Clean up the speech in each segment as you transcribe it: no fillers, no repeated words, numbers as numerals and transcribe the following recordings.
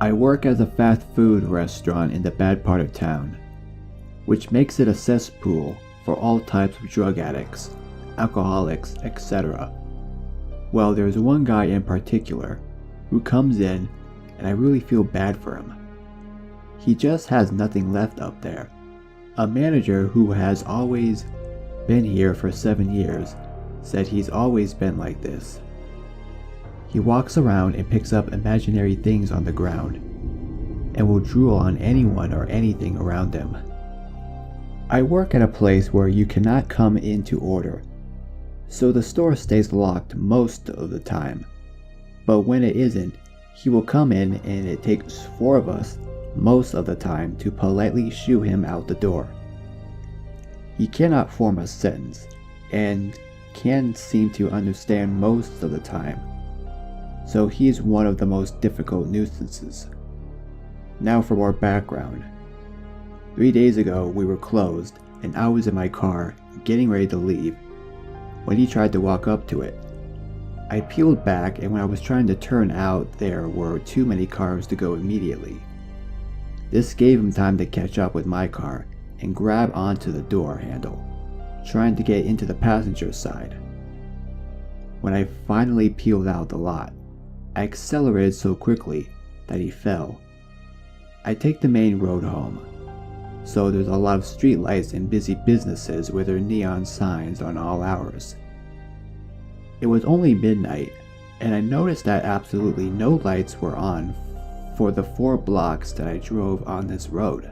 I work at a fast food restaurant in the bad part of town, which makes it a cesspool for all types of drug addicts, alcoholics, etc. Well, there's one guy in particular who comes in and I really feel bad for him. He just has nothing left up there. A manager who has always been here for 7 years said he's always been like this. He walks around and picks up imaginary things on the ground and will drool on anyone or anything around him. I work at a place where you cannot come in to order, so the store stays locked most of the time. But when it isn't, he will come in and it takes 4 of us most of the time to politely shoo him out the door. He cannot form a sentence and can seem to understand most of the time, so he's one of the most difficult nuisances. Now for more background. 3 days ago we were closed and I was in my car getting ready to leave when he tried to walk up to it. I peeled back, and when I was trying to turn out, there were too many cars to go immediately. This gave him time to catch up with my car and grab onto the door handle, trying to get into the passenger side. When I finally peeled out the lot, I accelerated so quickly that he fell. I take the main road home, so there's a lot of street lights and busy businesses with their neon signs on all hours. It was only midnight, and I noticed that absolutely no lights were on for the 4 blocks that I drove on this road.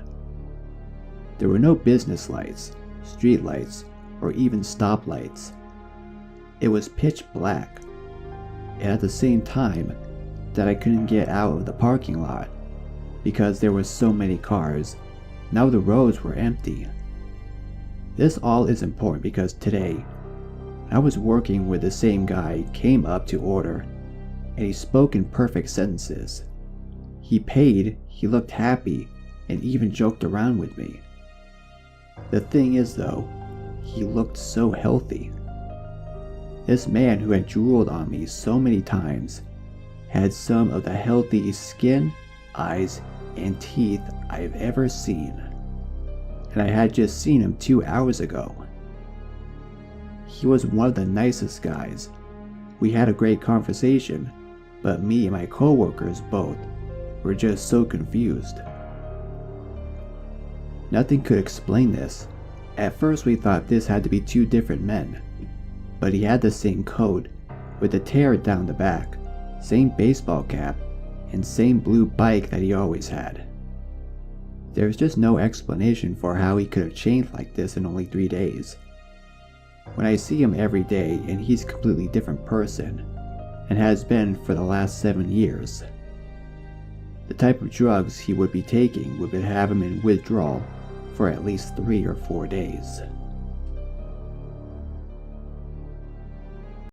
There were no business lights, street lights, or even stoplights. It was pitch black, and at the same time that I couldn't get out of the parking lot because there were so many cars. Now the roads were empty. This all is important because today, I was working with the same guy came up to order, and he spoke in perfect sentences. He paid, he looked happy, and even joked around with me. The thing is though, he looked so healthy. This man who had drooled on me so many times had some of the healthiest skin, eyes, and teeth I've ever seen. And I had just seen him 2 hours ago. He was one of the nicest guys. We had a great conversation, but me and my coworkers both were just so confused. Nothing could explain this. At first we thought this had to be 2 different men, but he had the same coat with the tear down the back, same baseball cap, and same blue bike that he always had. There's just no explanation for how he could have changed like this in only 3 days. When I see him every day and he's a completely different person, and has been for the last 7 years. The type of drugs he would be taking would have him in withdrawal for at least 3 or 4 days.